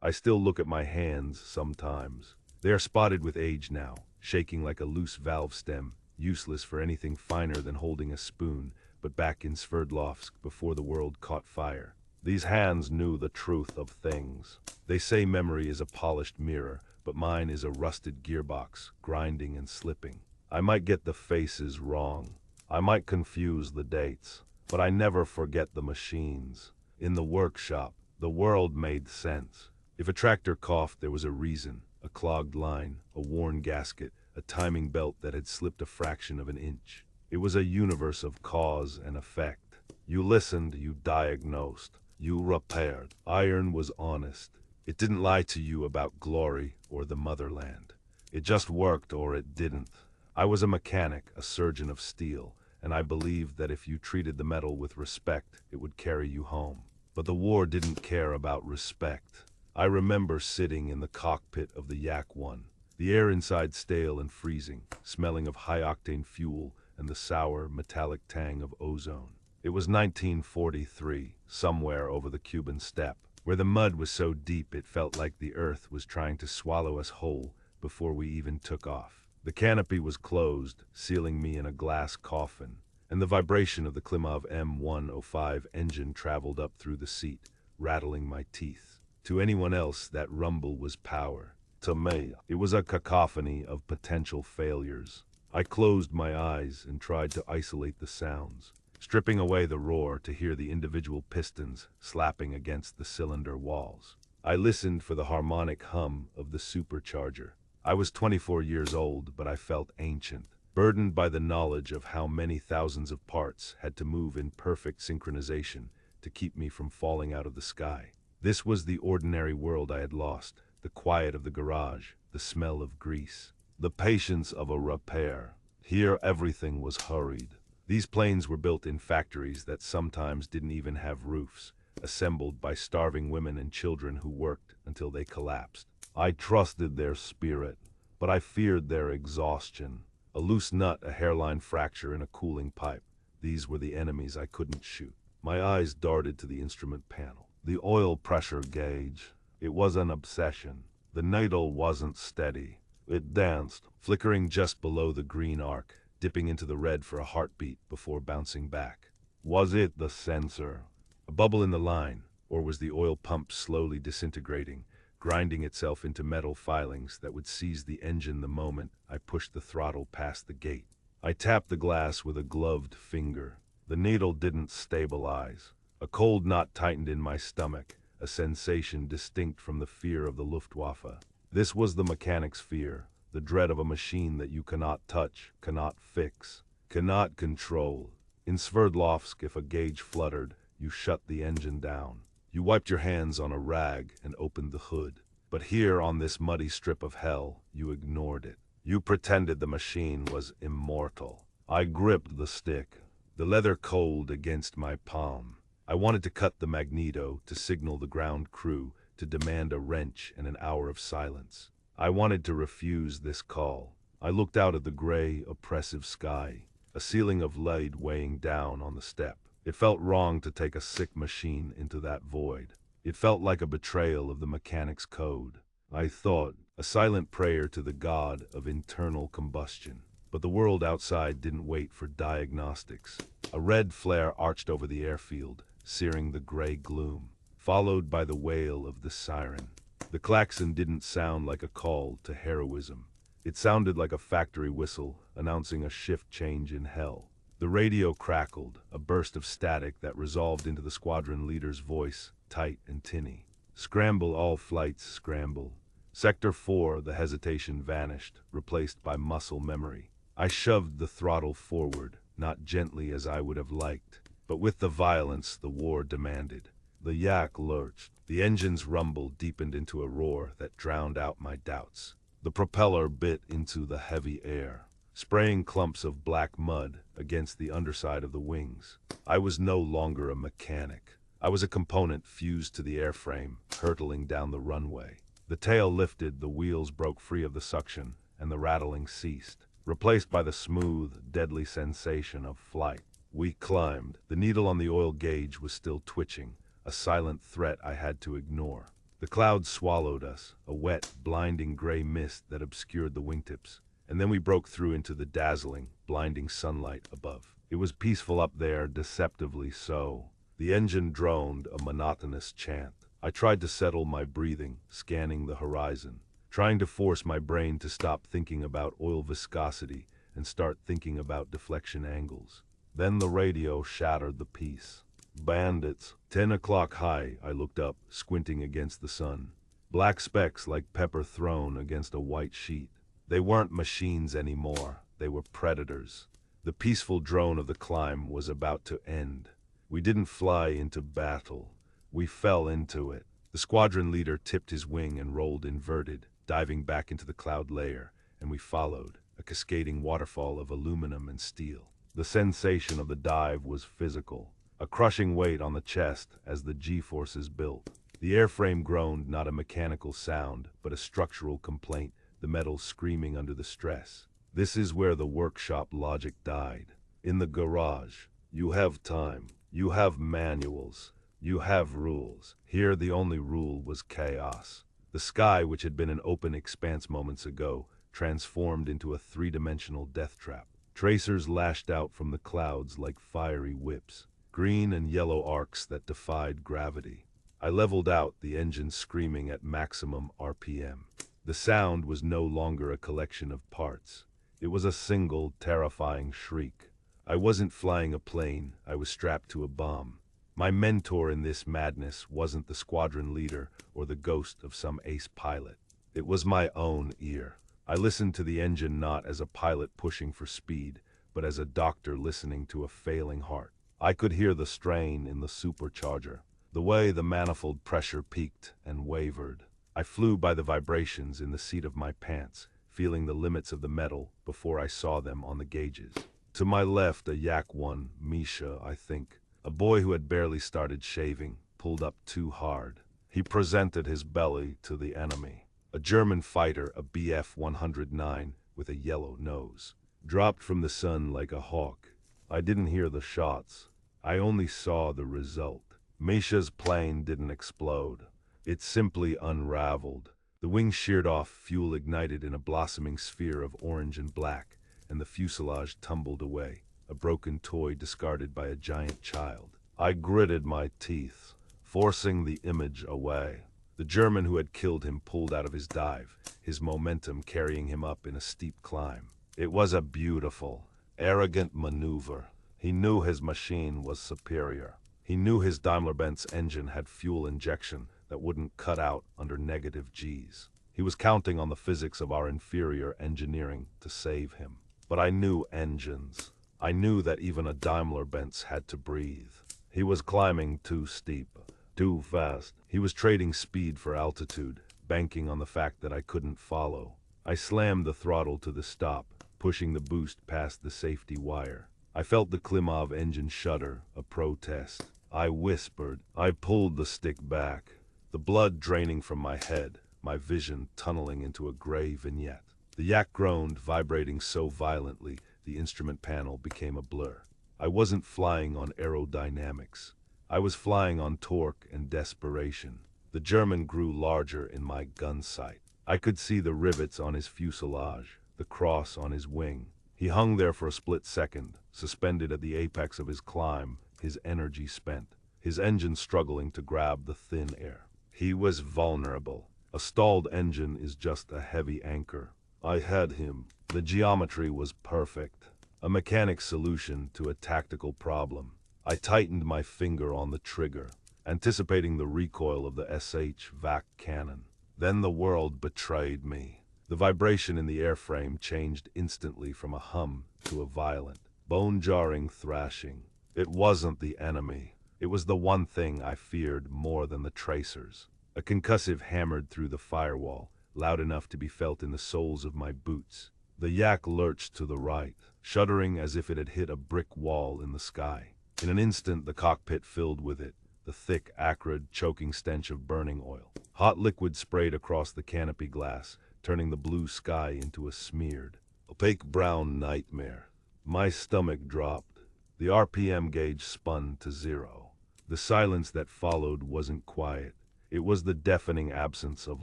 I still look at my hands sometimes. They are spotted with age now, shaking like a loose valve stem, useless for anything finer than holding a spoon, but back in Sverdlovsk before the world caught fire. These hands knew the truth of things. They say memory is a polished mirror, but mine is a rusted gearbox, grinding and slipping. I might get the faces wrong. I might confuse the dates, but I never forget the machines. In the workshop, the world made sense. If a tractor coughed, there was a reason. A clogged line, a worn gasket, a timing belt that had slipped a fraction of an inch. It was a universe of cause and effect. You listened, you diagnosed, you repaired. Iron was honest. It didn't lie to you about glory or the motherland. It just worked or it didn't. I was a mechanic, a surgeon of steel, and I believed that if you treated the metal with respect, it would carry you home. But the war didn't care about respect. I remember sitting in the cockpit of the Yak-1, the air inside stale and freezing, smelling of high-octane fuel and the sour, metallic tang of ozone. It was 1943, somewhere over the Kuban steppe, where the mud was so deep it felt like the earth was trying to swallow us whole before we even took off. The canopy was closed, sealing me in a glass coffin, and the vibration of the Klimov M105 engine traveled up through the seat, rattling my teeth. To anyone else, that rumble was power. To me, it was a cacophony of potential failures. I closed my eyes and tried to isolate the sounds, stripping away the roar to hear the individual pistons slapping against the cylinder walls. I listened for the harmonic hum of the supercharger. I was 24 years old, but I felt ancient, burdened by the knowledge of how many thousands of parts had to move in perfect synchronization to keep me from falling out of the sky. This was the ordinary world I had lost, the quiet of the garage, the smell of grease, the patience of a repair. Here everything was hurried. These planes were built in factories that sometimes didn't even have roofs, assembled by starving women and children who worked until they collapsed. I trusted their spirit, but I feared their exhaustion. A loose nut, a hairline fracture, and a cooling pipe. These were the enemies I couldn't shoot. My eyes darted to the instrument panel. The oil pressure gauge. It was an obsession. The needle wasn't steady. It danced, flickering just below the green arc, dipping into the red for a heartbeat before bouncing back. Was it the sensor? A bubble in the line, or was the oil pump slowly disintegrating, grinding itself into metal filings that would seize the engine the moment I pushed the throttle past the gate? I tapped the glass with a gloved finger. The needle didn't stabilize. A cold knot tightened in my stomach, a sensation distinct from the fear of the Luftwaffe. This was the mechanic's fear, the dread of a machine that you cannot touch, cannot fix, cannot control. In Sverdlovsk, if a gauge fluttered, you shut the engine down. You wiped your hands on a rag and opened the hood. But here, on this muddy strip of hell, you ignored it. You pretended the machine was immortal. I gripped the stick, the leather cold against my palm. I wanted to cut the magneto, to signal the ground crew, to demand a wrench and an hour of silence. I wanted to refuse this call. I looked out at the gray, oppressive sky, a ceiling of lead weighing down on the steppe. It felt wrong to take a sick machine into that void. It felt like a betrayal of the mechanic's code. I thought, a silent prayer to the god of internal combustion. But the world outside didn't wait for diagnostics. A red flare arched over the airfield, searing the gray gloom, followed by the wail of the siren. The klaxon didn't sound like a call to heroism. It sounded like a factory whistle announcing a shift change in hell. The radio crackled, a burst of static that resolved into the squadron leader's voice, tight and tinny. Scramble all flights, scramble. Sector 4, the hesitation vanished, replaced by muscle memory. I shoved the throttle forward, not gently as I would have liked, but with the violence the war demanded. The yak lurched. The engine's rumble deepened into a roar that drowned out my doubts. The propeller bit into the heavy air, spraying clumps of black mud against the underside of the wings. I was no longer a mechanic. I was a component fused to the airframe, hurtling down the runway. The tail lifted, the wheels broke free of the suction, and the rattling ceased, replaced by the smooth, deadly sensation of flight. We climbed. The needle on the oil gauge was still twitching, a silent threat I had to ignore. The clouds swallowed us, a wet, blinding gray mist that obscured the wingtips. And then we broke through into the dazzling, blinding sunlight above. It was peaceful up there, deceptively so. The engine droned a monotonous chant. I tried to settle my breathing, scanning the horizon, trying to force my brain to stop thinking about oil viscosity and start thinking about deflection angles. Then the radio shattered the peace. Bandits. 10 o'clock high, I looked up, squinting against the sun. Black specks like pepper thrown against a white sheet. They weren't machines anymore. They were predators. The peaceful drone of the climb was about to end. We didn't fly into battle. We fell into it. The squadron leader tipped his wing and rolled inverted, diving back into the cloud layer, and we followed, a cascading waterfall of aluminum and steel. The sensation of the dive was physical, a crushing weight on the chest as the G-forces built. The airframe groaned, not a mechanical sound, but a structural complaint, the metal screaming under the stress. This is where the workshop logic died. In the garage, you have time, you have manuals, you have rules. Here the only rule was chaos. The sky, which had been an open expanse moments ago, transformed into a three-dimensional death trap. Tracers lashed out from the clouds like fiery whips, green and yellow arcs that defied gravity. I leveled out, the engine screaming at maximum RPM. The sound was no longer a collection of parts. It was a single, terrifying shriek. I wasn't flying a plane, I was strapped to a bomb. My mentor in this madness wasn't the squadron leader or the ghost of some ace pilot. It was my own ear. I listened to the engine not as a pilot pushing for speed, but as a doctor listening to a failing heart. I could hear the strain in the supercharger, the way the manifold pressure peaked and wavered. I flew by the vibrations in the seat of my pants, feeling the limits of the metal before I saw them on the gauges. To my left, a Yak 1, Misha, I think, a boy who had barely started shaving, pulled up too hard. He presented his belly to the enemy. A German fighter, a Bf-109, with a yellow nose, dropped from the sun like a hawk. I didn't hear the shots. I only saw the result. Misha's plane didn't explode. It simply unraveled. The wings sheared off, fuel ignited in a blossoming sphere of orange and black, and the fuselage tumbled away, a broken toy discarded by a giant child. I gritted my teeth, forcing the image away. The German who had killed him pulled out of his dive, his momentum carrying him up in a steep climb. It was a beautiful, arrogant maneuver. He knew his machine was superior. He knew his Daimler-Benz engine had fuel injection that wouldn't cut out under negative Gs. He was counting on the physics of our inferior engineering to save him. But I knew engines. I knew that even a Daimler-Benz had to breathe. He was climbing too steep, too fast. He was trading speed for altitude, banking on the fact that I couldn't follow. I slammed the throttle to the stop, pushing the boost past the safety wire. I felt the Klimov engine shudder, a protest. I whispered. I pulled the stick back, the blood draining from my head, my vision tunneling into a gray vignette. The Yak groaned, vibrating so violently the instrument panel became a blur. I wasn't flying on aerodynamics. I was flying on torque and desperation. The German grew larger in my gun sight. I could see the rivets on his fuselage, the cross on his wing. He hung there for a split second, suspended at the apex of his climb, his energy spent, his engine struggling to grab the thin air. He was vulnerable. A stalled engine is just a heavy anchor. I had him. The geometry was perfect. A mechanic solution to a tactical problem. I tightened my finger on the trigger, anticipating the recoil of the SH-VAC cannon. Then the world betrayed me. The vibration in the airframe changed instantly from a hum to a violent, bone-jarring thrashing. It wasn't the enemy. It was the one thing I feared more than the tracers. A concussive hammered through the firewall, loud enough to be felt in the soles of my boots. The Yak lurched to the right, shuddering as if it had hit a brick wall in the sky. In an instant, the cockpit filled with it, the thick, acrid, choking stench of burning oil. Hot liquid sprayed across the canopy glass, turning the blue sky into a smeared, opaque brown nightmare. My stomach dropped. The RPM gauge spun to 0. The silence that followed wasn't quiet. It was the deafening absence of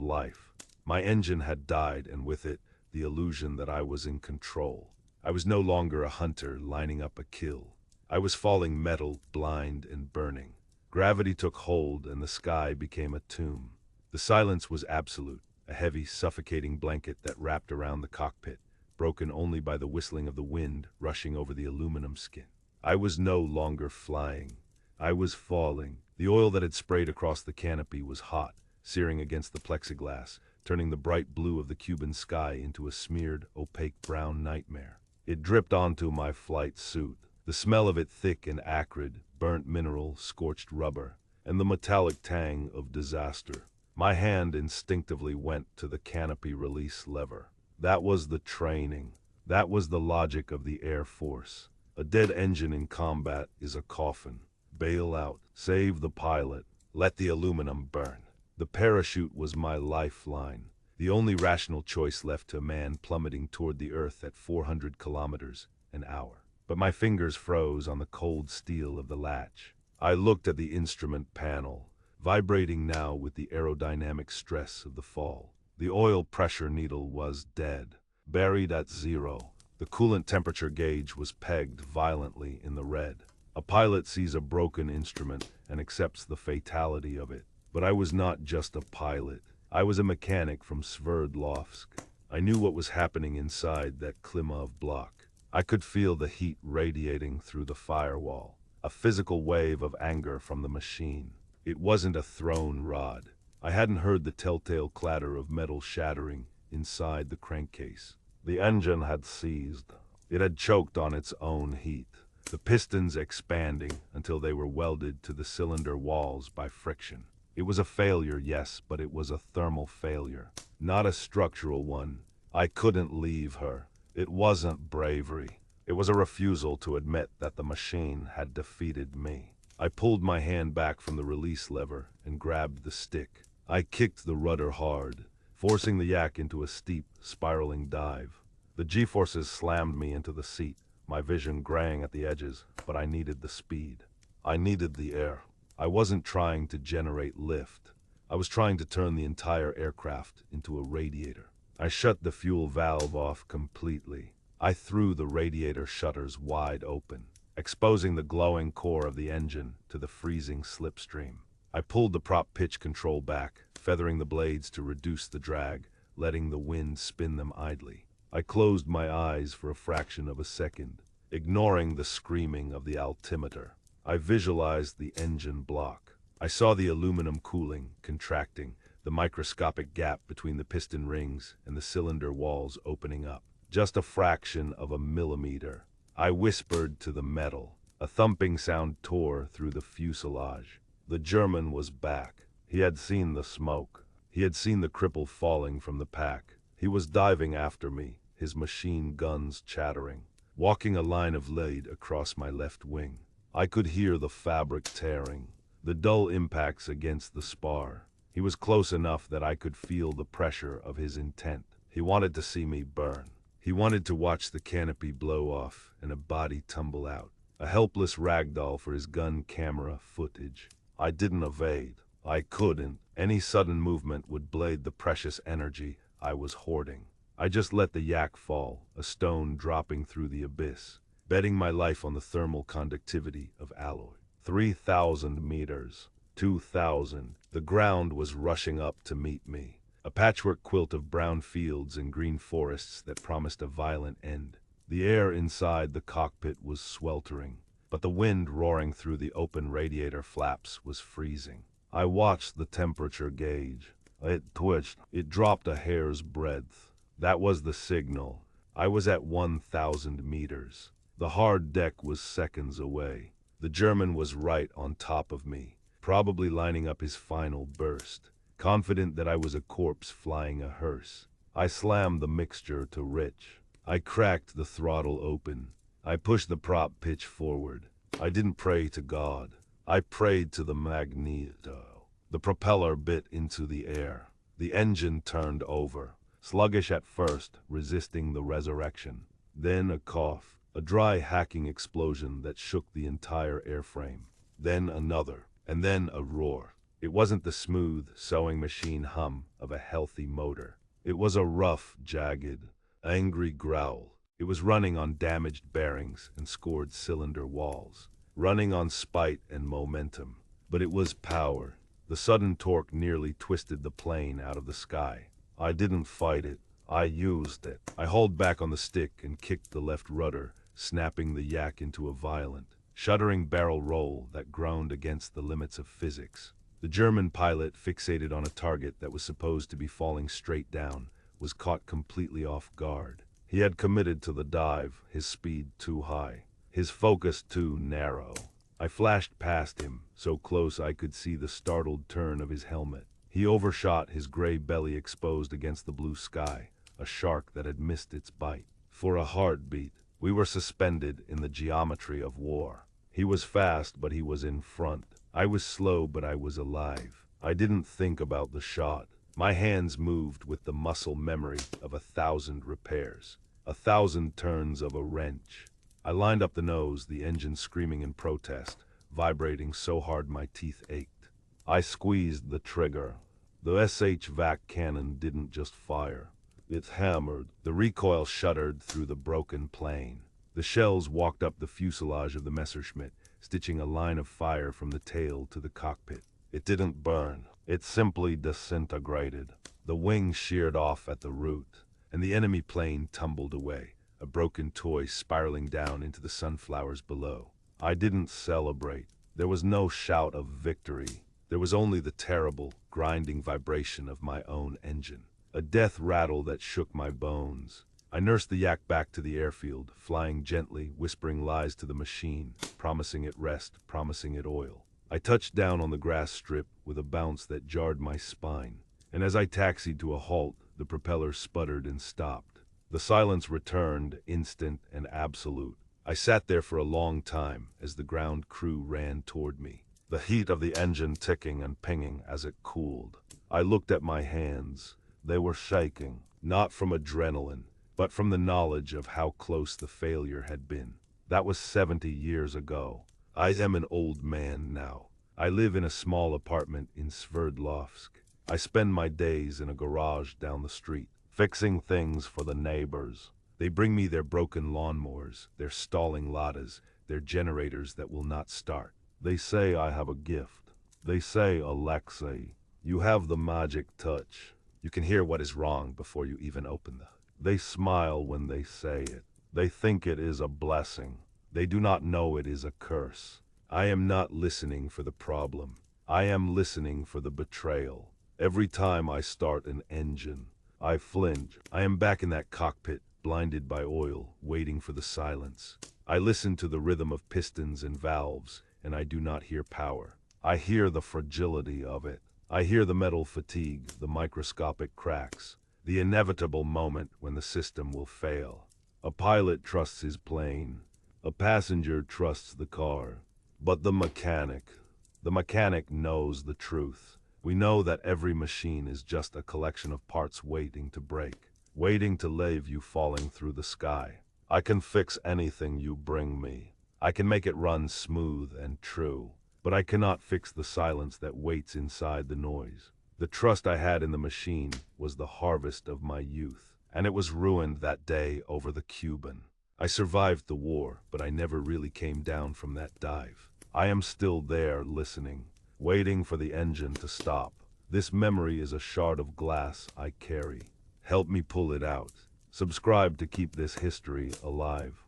life. My engine had died, and with it, the illusion that I was in control. I was no longer a hunter lining up a kill. I was falling metal, blind and burning. Gravity took hold, and the sky became a tomb. The silence was absolute, a heavy, suffocating blanket that wrapped around the cockpit, broken only by the whistling of the wind rushing over the aluminum skin. I was no longer flying. I was falling. The oil that had sprayed across the canopy was hot, searing against the plexiglass, turning the bright blue of the Kuban sky into a smeared, opaque brown nightmare. It dripped onto my flight suit, the smell of it thick and acrid, burnt mineral, scorched rubber, and the metallic tang of disaster. My hand instinctively went to the canopy release lever. That was the training. That was the logic of the Air Force. A dead engine in combat is a coffin. Bail out, save the pilot, let the aluminum burn. The parachute was my lifeline, the only rational choice left to a man plummeting toward the earth at 400 kilometers an hour. But my fingers froze on the cold steel of the latch. I looked at the instrument panel, vibrating now with the aerodynamic stress of the fall. The oil pressure needle was dead, buried at zero. The coolant temperature gauge was pegged violently in the red. A pilot sees a broken instrument and accepts the fatality of it. But I was not just a pilot. I was a mechanic from Sverdlovsk. I knew what was happening inside that Klimov block. I could feel the heat radiating through the firewall, a physical wave of anger from the machine. It wasn't a thrown rod. I hadn't heard the telltale clatter of metal shattering inside the crankcase. The engine had seized. It had choked on its own heat, the pistons expanding until they were welded to the cylinder walls by friction. It was a failure, yes, but it was a thermal failure, not a structural one. I couldn't leave her. It wasn't bravery. It was a refusal to admit that the machine had defeated me. I pulled my hand back from the release lever and grabbed the stick. I kicked the rudder hard, forcing the yak into a steep, spiraling dive. The G-forces slammed me into the seat, my vision graying at the edges, but I needed the speed. I needed the air. I wasn't trying to generate lift. I was trying to turn the entire aircraft into a radiator. I shut the fuel valve off completely. I threw the radiator shutters wide open, exposing the glowing core of the engine to the freezing slipstream. I pulled the prop pitch control back, feathering the blades to reduce the drag, letting the wind spin them idly. I closed my eyes for a fraction of a second, ignoring the screaming of the altimeter. I visualized the engine block. I saw the aluminum cooling, contracting, the microscopic gap between the piston rings and the cylinder walls opening up. Just a fraction of a millimeter. I whispered to the metal. A thumping sound tore through the fuselage. The German was back. He had seen the smoke. He had seen the cripple falling from the pack. He was diving after me, his machine guns chattering, walking a line of lead across my left wing. I could hear the fabric tearing, the dull impacts against the spar. He was close enough that I could feel the pressure of his intent. He wanted to see me burn. He wanted to watch the canopy blow off and a body tumble out, a helpless ragdoll for his gun camera footage. I didn't evade. I couldn't. Any sudden movement would blade the precious energy I was hoarding. I just let the yak fall, a stone dropping through the abyss, betting my life on the thermal conductivity of alloy. 3,000 meters. 2,000. The ground was rushing up to meet me, a patchwork quilt of brown fields and green forests that promised a violent end. The air inside the cockpit was sweltering, but the wind roaring through the open radiator flaps was freezing. I watched the temperature gauge. It twitched. It dropped a hair's breadth. That was the signal. I was at 1,000 meters. The hard deck was seconds away. The German was right on top of me, probably lining up his final burst, confident that I was a corpse flying a hearse. I slammed the mixture to rich. I cracked the throttle open. I pushed the prop pitch forward. I didn't pray to God. I prayed to the magneto. The propeller bit into the air. The engine turned over, sluggish at first, resisting the resurrection. Then a cough, a dry hacking explosion that shook the entire airframe. Then another, and then a roar. It wasn't the smooth, sewing machine hum of a healthy motor. It was a rough, jagged, angry growl. It was running on damaged bearings and scored cylinder walls, running on spite and momentum. But it was power. The sudden torque nearly twisted the plane out of the sky. I didn't fight it. I used it. I hauled back on the stick and kicked the left rudder, snapping the yak into a violent, shuddering barrel roll that groaned against the limits of physics. The German pilot, fixated on a target that was supposed to be falling straight down, was caught completely off guard. He had committed to the dive, his speed too high, his focus too narrow. I flashed past him, so close I could see the startled turn of his helmet. He overshot, his gray belly exposed against the blue sky, a shark that had missed its bite. For a heartbeat, we were suspended in the geometry of war. He was fast, but he was in front. I was slow, but I was alive. I didn't think about the shot. My hands moved with the muscle memory of 1,000 repairs, 1,000 turns of a wrench. I lined up the nose, the engine screaming in protest, vibrating so hard my teeth ached. I squeezed the trigger. The SH-vac cannon didn't just fire. It hammered. The recoil shuddered through the broken plane. The shells walked up the fuselage of the Messerschmitt, stitching a line of fire from the tail to the cockpit. It didn't burn. It simply disintegrated. The wings sheared off at the root, and the enemy plane tumbled away, a broken toy spiraling down into the sunflowers below. I didn't celebrate. There was no shout of victory. There was only the terrible, grinding vibration of my own engine, a death rattle that shook my bones. I nursed the yak back to the airfield, flying gently, whispering lies to the machine, promising it rest, promising it oil. I touched down on the grass strip with a bounce that jarred my spine, and as I taxied to a halt, the propeller sputtered and stopped. The silence returned, instant and absolute. I sat there for a long time as the ground crew ran toward me, the heat of the engine ticking and pinging as it cooled. I looked at my hands. They were shaking, not from adrenaline, but from the knowledge of how close the failure had been. That was 70 years ago. I am an old man now. I live in a small apartment in Sverdlovsk. I spend my days in a garage down the street, fixing things for the neighbors. They bring me their broken lawnmowers, their stalling Ladas, their generators that will not start. They say I have a gift. They say, Alexei, you have the magic touch. You can hear what is wrong before you even open the... They smile when they say it. They think it is a blessing. They do not know it is a curse. I am not listening for the problem. I am listening for the betrayal. Every time I start an engine, I flinch. I am back in that cockpit, blinded by oil, waiting for the silence. I listen to the rhythm of pistons and valves, and I do not hear power. I hear the fragility of it. I hear the metal fatigue, the microscopic cracks, the inevitable moment when the system will fail. A pilot trusts his plane. A passenger trusts the car. But the mechanic knows the truth. We know that every machine is just a collection of parts waiting to break, waiting to leave you falling through the sky. I can fix anything you bring me. I can make it run smooth and true. But I cannot fix the silence that waits inside the noise. The trust I had in the machine was the harvest of my youth, and it was ruined that day over the Kuban. I survived the war, but I never really came down from that dive. I am still there, listening, waiting for the engine to stop. This memory is a shard of glass I carry. Help me pull it out. Subscribe to keep this history alive.